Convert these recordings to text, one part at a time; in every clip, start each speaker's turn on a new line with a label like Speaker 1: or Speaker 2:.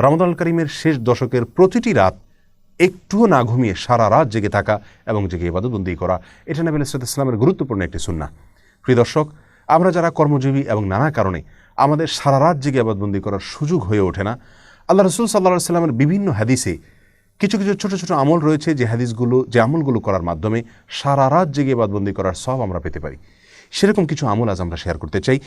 Speaker 1: রমাদানুল কারীমের শেষ দশকের প্রতিটি রাত একটুও না ঘুমিয়ে সারা রাত জেগে থাকা এবং জেগে ইবাদতবন্দি করা, এটা নবী আলাইহিস সালামের গুরুত্বপূর্ণ একটি সুন্নাহ। প্রিয় দর্শক, আমরা যারা কর্মজীবী এবং নানা কারণে আমাদের সারা রাত জেগে ইবাদতবন্দি করার সুযোগ হয়ে ওঠে না, আল্লাহ রাসূল সাল্লাল্লাহু আলাইহি সাল্লামের বিভিন্ন হাদিসে কিছু কিছু ছোট ছোট আমল রয়েছে যে আমলগুলো করার মাধ্যমে সারা রাত জেগে ইবাদতবন্দি করার সওয়াব আমরা পেতে পারি। সেরকম কিছু আমল আজ আমরা শেয়ার করতে চাই।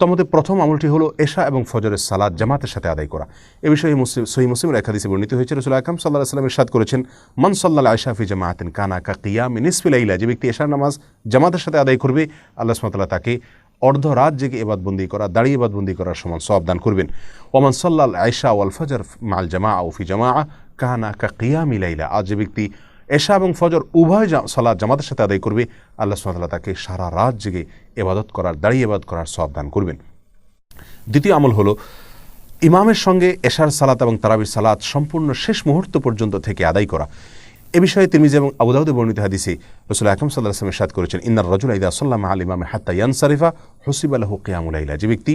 Speaker 1: তোমাদের প্রথম আমলটি হলো এশা এবং ফজরের সালাত জামাতের সাথে আদায় করা। এ বিষয়ে সহিহ মুসলিমের এক হাদিসে বর্ণিত হয়েছে, রাসূল আকরাম সাল্লাল্লাহু আলাইহি ওয়াসাল্লাম ইরশাদ করেছেন, মান সাল্লাল আশা ফি জামাআতিন কানা কা কিয়ামি নিসফি লাইলা। যে ব্যক্তি এশার নামাজ জামাতের সাথে আদায় করবে, আল্লাহ সুবহানাহু ওয়া তাআলা তাকে অর্ধ রাত জেগে ইবাদতবন্দি করা, দাঁড়িয়ে ইবাদতবন্দি করার সমান সওয়াব দান করবেন। ওমান সাল্লাল আশা ওয়াল ফজর মাল জামাআ ও ফি জামাআ কানা কা কিয়ামি লাইলা। আজ যে ব্যক্তি এশা এবং ফজর উভয় সালাত জামাতের সাথে আদায় করবে, আল্লাহ সুবহানাহু ওয়া তাআলা তাকে সারা রাত জেগে ইবাদত করার, দাঁড়িয়ে ইবাদত করার সওয়াব দান করবেন। দ্বিতীয় আমল হলো ইমামের সঙ্গে এশার সালাত এবং তারাবির সালাত সম্পূর্ণ শেষ মুহূর্ত পর্যন্ত থেকে আদায় করা। এ বিষয়ে তিরমিজি এবং আবু দাউদে বর্ণিত হাদিসে রাসূল আকরাম সাল্লাল্লাহু আলাইহি ওয়াসাল্লাম ইরশাদ করেছেন, ইন্নার রাজুলা ইযা সাল্লা মা'আল ইমামি হাত্তা ইয়ানসারিফা হুসিবা লাহু কিয়ামুল লাইলা। যে ব্যক্তি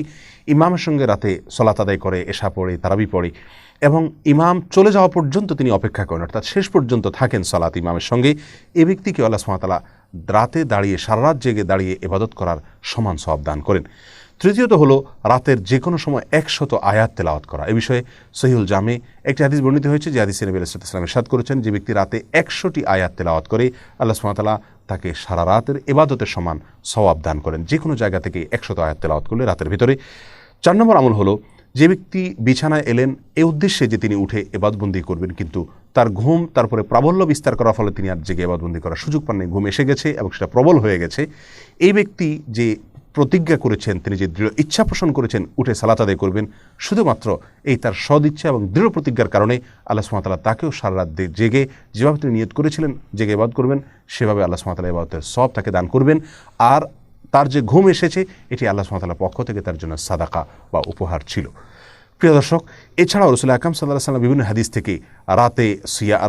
Speaker 1: ইমামের সঙ্গে রাতে সালাত আদায় করে, এশা পড়ে, তারাবি পড়ে এবং ইমাম চলে যাওয়া পর্যন্ত তিনি অপেক্ষা করেন, অর্থাৎ শেষ পর্যন্ত থাকেন সালাত ইমামের সঙ্গে, এ ব্যক্তিকে আল্লাহ সুবহানাহু ওয়া তাআলা রাতে দাঁড়িয়ে, সারা রাত জেগে দাঁড়িয়ে ইবাদত করার সমান সওয়াব দান করেন। তৃতীয়ত হলো রাতের যে কোনো সময় 100 আয়াত তেলাওয়াত করা। এ বিষয়ে সহিহুল জামে একটি হাদিস বর্ণিত হয়েছে, যে হাদিসে নবী আলাইহিস সালাম ইরশাদ করেছেন, যে ব্যক্তি রাতে 100টি আয়াত তেলাওয়াত করে, আল্লাহ সুবহানাহু ওয়া তাআলা তাকে সারা রাতের ইবাদতের সমান সওয়াব দান করেন, যে কোনো জায়গা থেকে 100 আয়াত তেলাওয়াত করলে রাতের ভিতরে। 4 নম্বর আমল হলো, যে ব্যক্তি বিছানায় এলেন এ উদ্দেশ্যে যে তিনি উঠে ইবাদতবন্দি করবেন, কিন্তু তার ঘুম তারপরে প্রাবল্য বিস্তার করার ফলে তিনি আর জেগে ইবাদতবন্দি করার সুযোগ পান নাই, ঘুম এসে গেছে এবং সেটা প্রবল হয়ে গেছে, এই ব্যক্তি যে প্রতিজ্ঞা করেছেন, তিনি যে দৃঢ় ইচ্ছা পোষণ করেছেন উঠে সালাত আদায় করবেন, শুধুমাত্র এই তার সদিচ্ছা এবং দৃঢ় প্রতিজ্ঞার কারণে আল্লাহ সুবহানাহু ওয়া তাআলা তাকেও সারা রাত জেগে যেভাবে তিনি নিয়ত করেছিলেন জেগে ইবাদত করবেন, সেভাবে আল্লাহ সুবহানাহু ওয়া তাআলা ইবাদতের সওয়াব তাকে দান করবেন। আর তার যে ঘুম এসেছে, এটি আল্লাহ সুবহানাহু ওয়া তাআলার পক্ষ থেকে তার জন্য সাদাকা বা উপহার ছিল। প্রিয় দর্শক, এছাড়াও রাসূল আকরাম সাল্লাল্লাহু আলাইহি ওয়াসাল্লাম বিভিন্ন হাদিস থেকে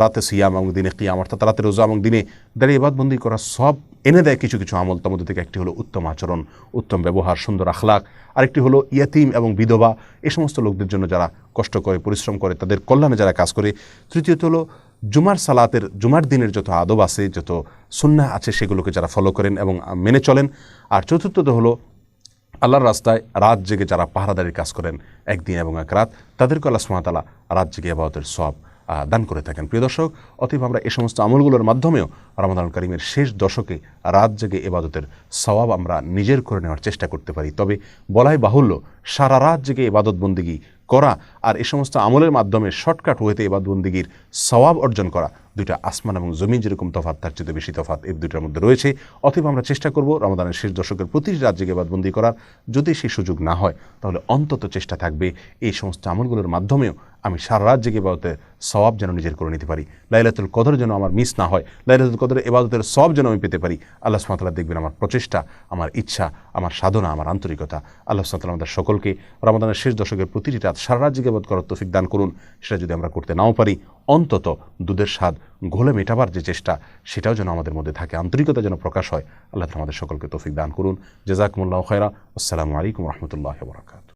Speaker 1: রাতে সিয়াম এবং দিনে কিয়াম, অর্থাৎ রাতে রোজা এবং দিনে দাঁড়িয়ে ইবাদতবন্দি করার সব এনে দেয় কিছু কিছু আমল। তার মধ্যে থেকে একটি হলো উত্তম আচরণ, উত্তম ব্যবহার, সুন্দর আখলাক। আরেকটি হলো ইয়াতিম এবং বিধবা, এই সমস্ত লোকদের জন্য যারা কষ্ট করে, পরিশ্রম করে, তাদের কল্যাণে যারা কাজ করে। তৃতীয়ত হলো জুমার দিনের যত আদব আছে, যত সুন্নাহ আছে, সেগুলোকে যারা ফলো করেন এবং মেনে চলেন। আর চতুর্থত হলো আল্লাহর রাস্তায় রাত জেগে যারা পাহারাদারির কাজ করেন একদিন এবং এক রাত, তাদেরকে আল্লাহ সুবহানাহু ওয়া তাআলা রাত জেগে ইবাদতের সওয়াব দান করে থাকেন। প্রিয় দর্শক, অতএব আমরা এই সমস্ত আমলগুলোর মাধ্যমেও রমাদানুল কারীমের শেষ দশকে রাত জেগে ইবাদতের সওয়াব আমরা নিজের করে নেওয়ার চেষ্টা করতে পারি। তবে বলাই বাহুল্য, সারা রাত জেগে ইবাদত বন্দেগী করা আর এই সমস্ত আমলের মাধ্যমে শর্টকাট ওয়েতে ইবাদত বন্দেগীর সওয়াব অর্জন করা, দুইটা আসমান এবং জমিন যেরকম তফাৎ, তার চেয়ে বেশি তফাৎ এই দুইটার মধ্যে রয়েছে। অতএব আমরা চেষ্টা করব রমাদানের শেষ দশকের প্রতিটি রাত জেগে ইবাদতবন্দি করার। যদি সেই সুযোগ না হয়, তাহলে অন্তত চেষ্টা থাকবে এই সমস্ত আমলগুলোর মাধ্যমেও আমি সারা রাত জেগে ইবাদতের সওয়াব যেন নিজের করে নিতে পারি। লাইলাতুল কদর যেন আমার মিস না হয়, লাইলাতুল কদরের ইবাদতের সওয়াব যেন আমি পেতে পারি। আল্লাহ সুবহানাহু ওয়া তাআলা দেখবেন আমার প্রচেষ্টা, আমার ইচ্ছা, আমার সাধনা, আমার আন্তরিকতা। আল্লাহ সুবহানাহু ওয়া তাআলা আমাদের সকলকে রমাদানের শেষ দশকের প্রতিটি রাত সারা রাত জেগে ইবাদত করার তৌফিক দান করুন। সেটা যদি আমরা করতে নাও পারি, অন্তত দুধের স্বাদ ঘোলে মেটাবার যে চেষ্টা, সেটাও যেন আমাদের মধ্যে থাকে, আন্তরিকতা যেন প্রকাশ হয়। আল্লাহ তাআলা আমাদের সকলকে তৌফিক দান করুন। জাযাকুমুল্লাহু খায়রা। আসসালামু আলাইকুম ওয়া রাহমাতুল্লাহি ওয়া বারাকাতুহু।